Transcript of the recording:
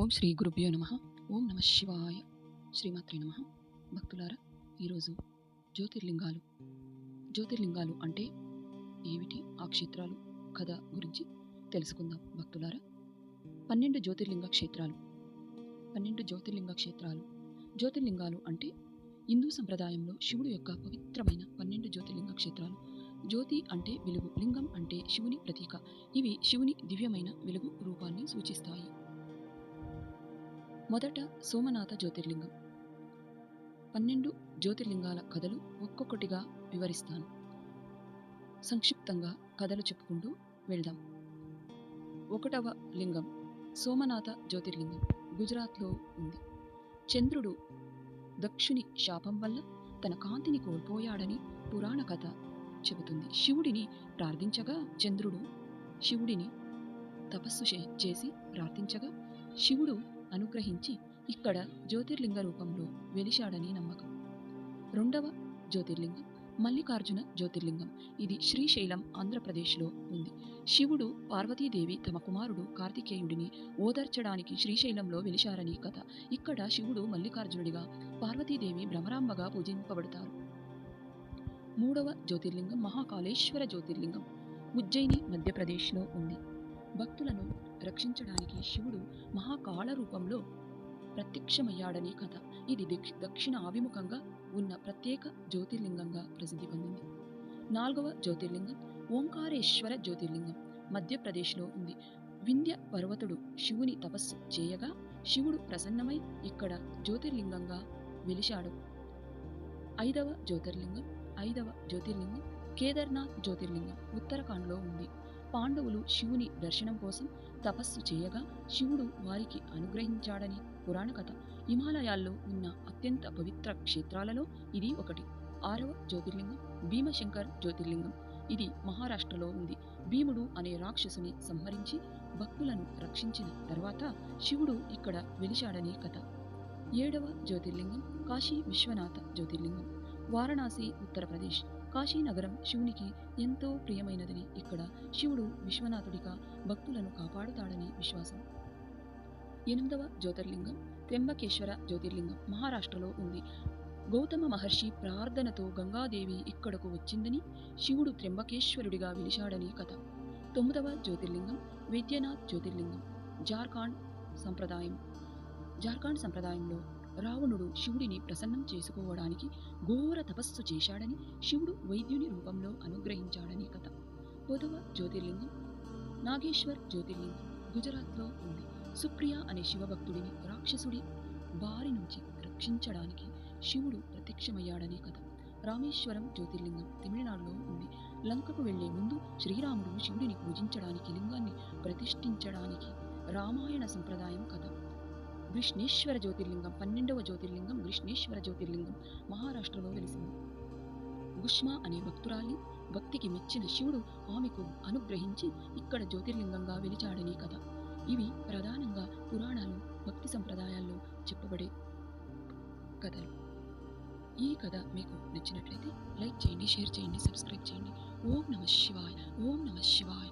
ఓం శ్రీ గురుభ్యో నమః. ఓం నమః శివాయ. శ్రీమాత్రే నమః. భక్తులారా, ఈరోజు జ్యోతిర్లింగాలు అంటే ఏమిటి, ఆ క్షేత్రాలు కథ గురించి తెలుసుకుందాం. భక్తులారా, 12 జ్యోతిర్లింగ క్షేత్రాలు. జ్యోతిర్లింగాలు అంటే హిందూ సంప్రదాయంలో శివుడు యొక్క పవిత్రమైన 12 జ్యోతిర్లింగ క్షేత్రాలు. జ్యోతి అంటే వెలుగు, లింగం అంటే శివుని ప్రతీక. ఇవి శివుని దివ్యమైన వెలుగు రూపాన్ని సూచిస్తాయి. మొదట సోమనాథ జ్యోతిర్లింగం. 12 జ్యోతిర్లింగాల కథలు ఒక్కొక్కటిగా వివరిస్తాను. సంక్షిప్తంగా కథలు చెప్పుకుంటూ వెళ్దాం. 1వ లింగం సోమనాథ జ్యోతిర్లింగం గుజరాత్లో ఉంది. చంద్రుడు దక్షుని శాపం వల్ల తన కాంతిని కోల్పోయాడని పురాణ కథ చెబుతుంది. శివుడిని ప్రార్థించగా చంద్రుడు శివుడిని తపస్సు చేసి ప్రార్థించగా శివుడు అనుగ్రహించి ఇక్కడ జ్యోతిర్లింగ రూపంలో వెలిశాడని నమ్మకం. 2వ జ్యోతిర్లింగం మల్లికార్జున జ్యోతిర్లింగం. ఇది శ్రీశైలం, ఆంధ్రప్రదేశ్లో ఉంది. శివుడు, పార్వతీదేవి తమ కుమారుడు కార్తికేయుడిని ఓదార్చడానికి శ్రీశైలంలో వెలిశారని కథ. ఇక్కడ శివుడు మల్లికార్జునుడిగా, పార్వతీదేవి భ్రమరాంబగా పూజింపబడతారు. 3వ జ్యోతిర్లింగం మహాకాళేశ్వర జ్యోతిర్లింగం. ఉజ్జయిని, మధ్యప్రదేశ్లో ఉంది. భక్తులను రక్షించడానికి శివుడు మహాకాళ రూపంలో ప్రత్యక్షమయ్యాడని కథ. ఇది దక్షిణ అభిముఖంగా ఉన్న ప్రత్యేక జ్యోతిర్లింగంగా ప్రసిద్ధి పొందింది. 4వ జ్యోతిర్లింగం ఓంకారేశ్వర జ్యోతిర్లింగం. మధ్యప్రదేశ్లో ఉంది. వింధ్య పర్వతుడు శివుని తపస్సు చేయగా శివుడు ప్రసన్నమై ఇక్కడ జ్యోతిర్లింగంగా వెలిశాడు. 5వ జ్యోతిర్లింగం కేదార్నాథ్ జ్యోతిర్లింగం. ఉత్తరాఖండ్లో ఉంది. పాండవులు శివుని దర్శనం కోసం తపస్సు చేయగా శివుడు వారికి అనుగ్రహించాడని పురాణ కథ. హిమాలయాల్లో ఉన్న అత్యంత పవిత్ర క్షేత్రాలలో ఇది ఒకటి. 6వ జ్యోతిర్లింగం భీమశంకర్ జ్యోతిర్లింగం. ఇది మహారాష్ట్రలో ఉంది. భీముడు అనే రాక్షసుని సంహరించి భక్తులను రక్షించిన తర్వాత శివుడు ఇక్కడ వెలిశాడని కథ. 7వ జ్యోతిర్లింగం కాశీ విశ్వనాథ జ్యోతిర్లింగం. వారణాసి, ఉత్తరప్రదేశ్. కాశీ నగరం శివునికి ఎంతో ప్రియమైనదని ఇక్కడ శివుడు విశ్వనాథుడిగా భక్తులను కాపాడుతాడని విశ్వాసం. 8వ జ్యోతిర్లింగం త్ర్యంబకేశ్వర జ్యోతిర్లింగం. మహారాష్ట్రలో ఉంది. గౌతమ మహర్షి ప్రార్థనతో గంగాదేవి ఇక్కడకు వచ్చిందని శివుడు త్ర్యంబకేశ్వరుడిగా వెలిశాడని కథ. 9వ జ్యోతిర్లింగం వైద్యనాథ్ జ్యోతిర్లింగం. జార్ఖండ్ సంప్రదాయంలో రావణుడు శివుడిని ప్రసన్నం చేసుకోవడానికి ఘోర తపస్సు చేశాడని శివుడు వైద్యుని రూపంలో అనుగ్రహించాడని కథ. 10వ జ్యోతిర్లింగం నాగేశ్వర్ జ్యోతిర్లింగం. గుజరాత్లో ఉంది. సుప్రియ అనే శివభక్తుడిని రాక్షసుడి బారి నుంచి రక్షించడానికి శివుడు ప్రత్యక్షమయ్యాడని కథ. రామేశ్వరం జ్యోతిర్లింగం తమిళనాడులో ఉంది. లంకకు వెళ్లే ముందు శ్రీరాముడు శివుడిని పూజించడానికి లింగాన్ని ప్రతిష్ఠించడానికి రామాయణ సంప్రదాయం కథ. గ్రిష్ణేశ్వర జ్యోతిర్లింగం 12వ జ్యోతిర్లింగం గ్రిష్ణేశ్వర జ్యోతిర్లింగం మహారాష్ట్రలో వెలిసింది. గుష్మా అనే భక్తురాలి భక్తికి మెచ్చిన శివుడు ఆమెకు అనుగ్రహించి ఇక్కడ జ్యోతిర్లింగంగా వెలిచాడని కథ. ఇవి ప్రధానంగా పురాణాలు, భక్తి సంప్రదాయాల్లో చెప్పబడే కథలు. ఈ కథ మీకు నచ్చినట్లయితే లైక్ చేయండి, షేర్ చేయండి, సబ్స్క్రైబ్ చేయండి. ఓం నమః శివాయ. ఓం నమః శివాయ.